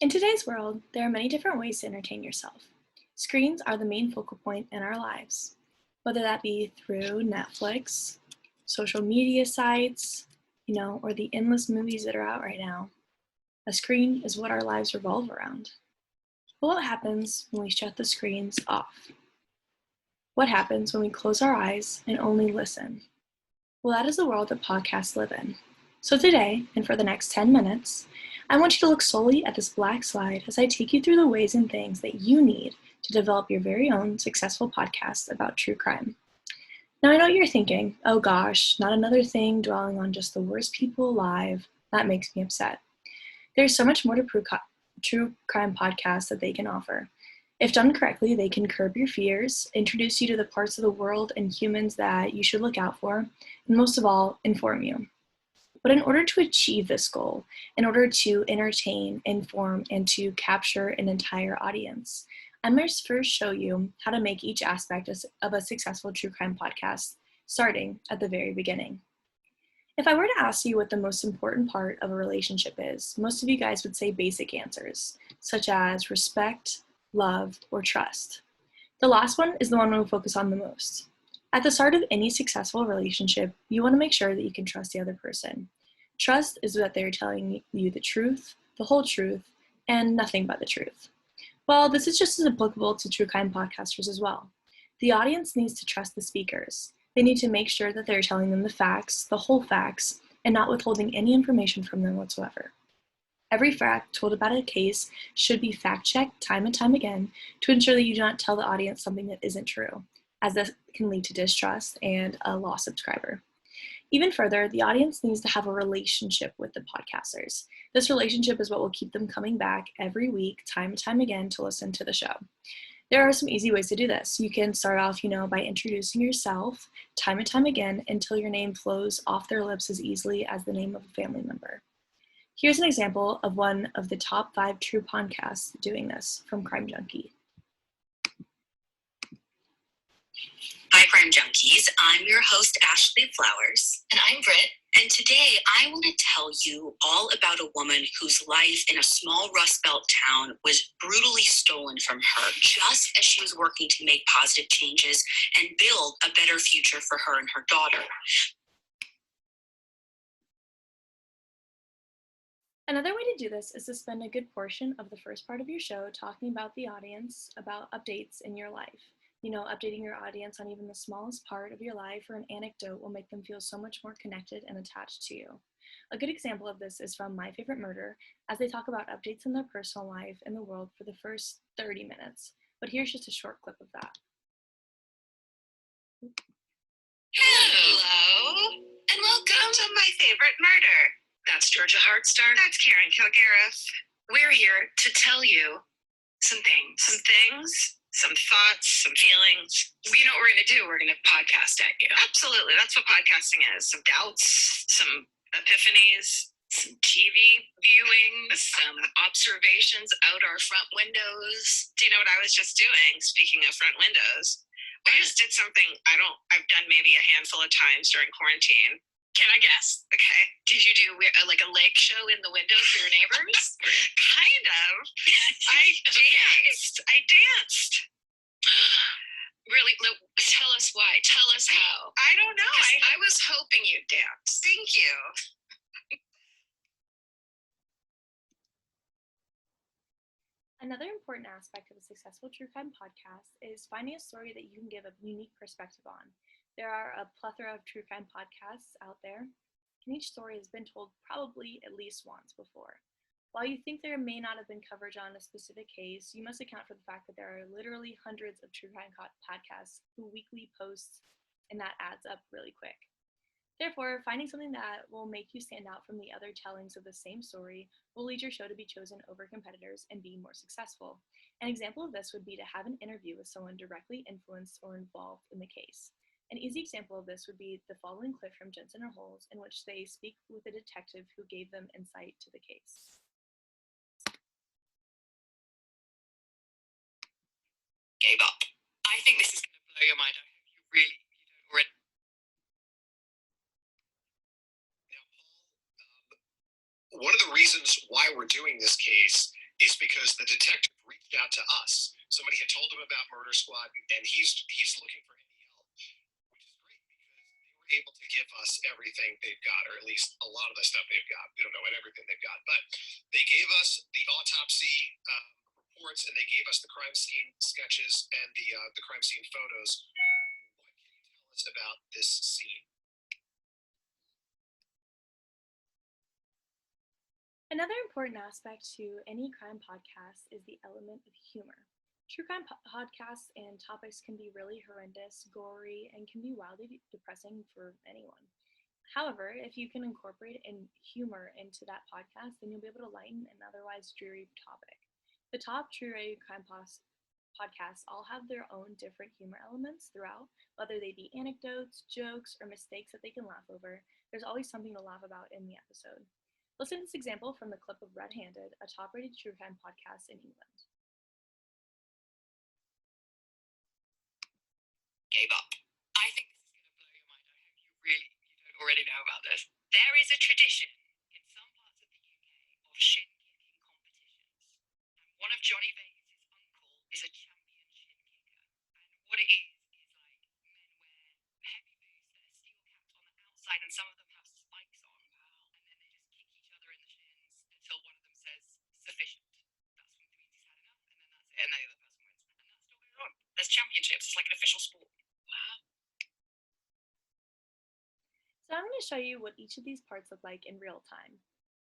In today's world, there are many different ways to entertain yourself. Screens are the main focal point in our lives, whether that be through Netflix, social media sites, or the endless movies that are out right now. A screen is what our lives revolve around. But what happens when we shut the screens off? What happens when we close our eyes and only listen? Well, that is the world that podcasts live in. So today, and for the next 10 minutes, I want you to look solely at this black slide as I take you through the ways and things that you need to develop your very own successful podcast about true crime. Now, I know what you're thinking, oh gosh, not another thing dwelling on just the worst people alive. That makes me upset. There's so much more to true crime podcasts that they can offer. If done correctly, they can curb your fears, introduce you to the parts of the world and humans that you should look out for, and most of all, inform you. But in order to achieve this goal, in order to entertain, inform, and to capture an entire audience, I must first show you how to make each aspect of a successful true crime podcast, starting at the very beginning. If I were to ask you what the most important part of a relationship is, most of you guys would say basic answers, such as respect, love, or trust. The last one is the one we'll focus on the most. At the start of any successful relationship, you want to make sure that you can trust the other person. Trust is that they're telling you the truth, the whole truth, and nothing but the truth. Well, this is just as applicable to true crime podcasters as well. The audience needs to trust the speakers. They need to make sure that they're telling them the facts, the whole facts, and not withholding any information from them whatsoever. Every fact told about a case should be fact-checked time and time again to ensure that you do not tell the audience something that isn't true, as this can lead to distrust and a lost subscriber. Even further, the audience needs to have a relationship with the podcasters. This relationship is what will keep them coming back every week, time and time again, to listen to the show. There are some easy ways to do this. You can start off, by introducing yourself time and time again until your name flows off their lips as easily as the name of a family member. Here's an example of one of the top 5 true podcasts doing this from Crime Junkie. Hi, Crime Junkies. I'm your host, Ashley Flowers. And I'm Britt. And today I want to tell you all about a woman whose life in a small Rust Belt town was brutally stolen from her just as she was working to make positive changes and build a better future for her and her daughter. Another way to do this is to spend a good portion of the first part of your show talking about the audience, about updates in your life. Updating your audience on even the smallest part of your life or an anecdote will make them feel so much more connected and attached to you. A good example of this is from My Favorite Murder, as they talk about updates in their personal life and the world for the first 30 minutes. But here's just a short clip of that. Hello, and welcome to My Favorite Murder. That's Georgia Hardstar. That's Karen Kilgariff. We're here to tell you some things. Some thoughts, some feelings. You know what we're going to do? We're going to podcast at you. Absolutely. That's what podcasting is. Some doubts, some epiphanies, some TV viewing, some observations out our front windows. Do you know what I was just doing? Speaking of front windows, I just did something I've done maybe a handful of times during quarantine. Can I guess? Okay. Did you do like a leg show in the window for your neighbors? Kind of. I danced. Really? Tell us why. Tell us how. I don't know. I was hoping you'd dance. Thank you. Another important aspect of a successful true crime podcast is finding a story that you can give a unique perspective on. There are a plethora of true crime podcasts out there, and each story has been told probably at least once before. While you think there may not have been coverage on a specific case, you must account for the fact that there are literally hundreds of true crime podcasts who weekly post, and that adds up really quick. Therefore, finding something that will make you stand out from the other tellings of the same story will lead your show to be chosen over competitors and be more successful. An example of this would be to have an interview with someone directly influenced or involved in the case. An easy example of this would be the following clip from Jensen or Holes, in which they speak with a detective who gave them insight to the case. Gave up. I think this is going to blow your mind. I hope you don't already. One of the reasons why we're doing this case is because the detective reached out to us. Somebody had told him about Murder Squad, and he's looking for any help, which is great because they were able to give us everything they've got, or at least a lot of the stuff they've got. We don't know what everything they've got, but they gave us the autopsy reports, and they gave us the crime scene sketches and the crime scene photos. What can you tell us about this scene? Another important aspect to any crime podcast is the element of humor. True crime podcasts and topics can be really horrendous, gory, and can be wildly depressing for anyone. However, if you can incorporate humor into that podcast, then you'll be able to lighten an otherwise dreary topic. The top true crime podcasts all have their own different humor elements throughout, whether they be anecdotes, jokes, or mistakes that they can laugh over. There's always something to laugh about in the episode. Listen to this example from the clip of Red Handed, a top-rated true crime podcast in England. Gave up. I think this is going to blow your mind. I hope you don't already know about this. There is a tradition in some parts of the UK of shin kicking competitions. And one of Johnny Vegas' uncle is a champion shin kicker. And what it is like men wear heavy boots that are steel capped on the outside, and some of them have spikes on. And then they just kick each other in the shins until one of them says sufficient. That's when means he's had enough, and then that's it, and the other person wins. And that still goes on. There's championships. It's like an official sport. Wow. So I'm going to show you what each of these parts look like in real time.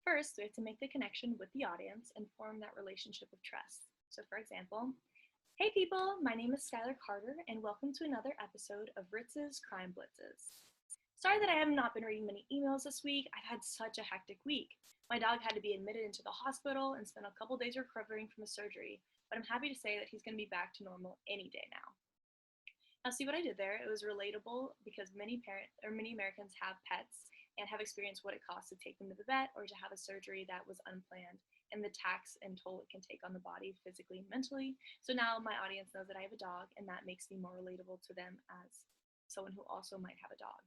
First, we have to make the connection with the audience and form that relationship of trust. So for example, hey people, my name is Skylar Carter and welcome to another episode of Ritz's Crime Blitzes. Sorry that I have not been reading many emails this week. I've had such a hectic week. My dog had to be admitted into the hospital and spent a couple days recovering from a surgery, but I'm happy to say that he's going to be back to normal any day now. Now see what I did there? It was relatable because many Americans have pets and have experienced what it costs to take them to the vet or to have a surgery that was unplanned and the tax and toll it can take on the body physically and mentally. So now my audience knows that I have a dog and that makes me more relatable to them as someone who also might have a dog.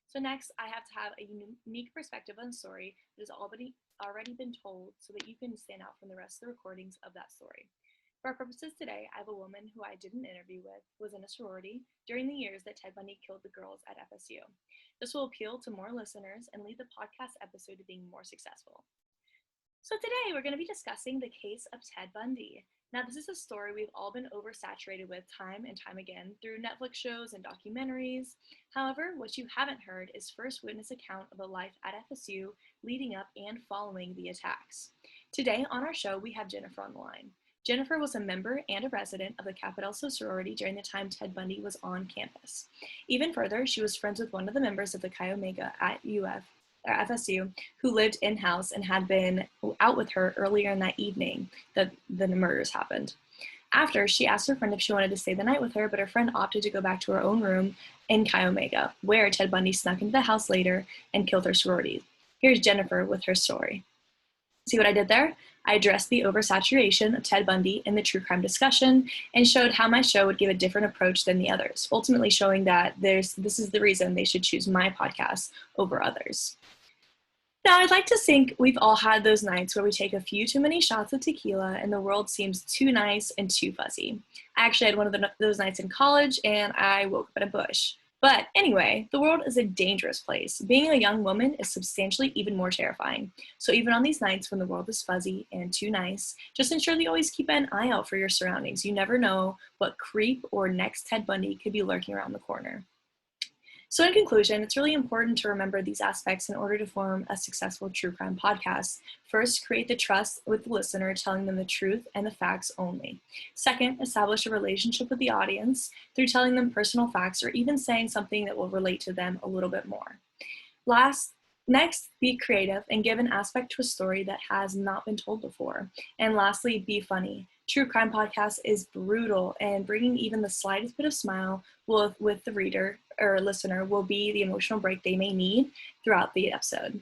So next, I have to have a unique perspective on a story that has already been told so that you can stand out from the rest of the recordings of that story. For our purposes today, I have a woman who I did an interview with, was in a sorority during the years that Ted Bundy killed the girls at FSU. This will appeal to more listeners and lead the podcast episode to being more successful. So today we're going to be discussing the case of Ted Bundy. Now this is a story we've all been oversaturated with time and time again through Netflix shows and documentaries. However, what you haven't heard is first witness account of the life at FSU leading up and following the attacks. Today on our show, we have Jennifer on the line. Jennifer was a member and a resident of the Kappa Delta sorority during the time Ted Bundy was on campus. Even further, she was friends with one of the members of the Chi Omega at FSU who lived in-house and had been out with her earlier in that evening that the murders happened. After, she asked her friend if she wanted to stay the night with her, but her friend opted to go back to her own room in Chi Omega, where Ted Bundy snuck into the house later and killed her sorority. Here's Jennifer with her story. See what I did there? I addressed the oversaturation of Ted Bundy in the true crime discussion and showed how my show would give a different approach than the others, ultimately showing that this is the reason they should choose my podcast over others. Now, I'd like to think we've all had those nights where we take a few too many shots of tequila and the world seems too nice and too fuzzy. I actually had one of those nights in college and I woke up in a bush. But anyway, the world is a dangerous place. Being a young woman is substantially even more terrifying. So even on these nights when the world is fuzzy and too nice, just ensure that you always keep an eye out for your surroundings. You never know what creep or next Ted Bundy could be lurking around the corner. So in conclusion, it's really important to remember these aspects in order to form a successful true crime podcast. First, create the trust with the listener, telling them the truth and the facts only. Second, establish a relationship with the audience through telling them personal facts or even saying something that will relate to them a little bit more. Next, be creative and give an aspect to a story that has not been told before. And lastly, be funny. True crime podcast is brutal, and bringing even the slightest bit of smile with the reader or listener will be the emotional break they may need throughout the episode.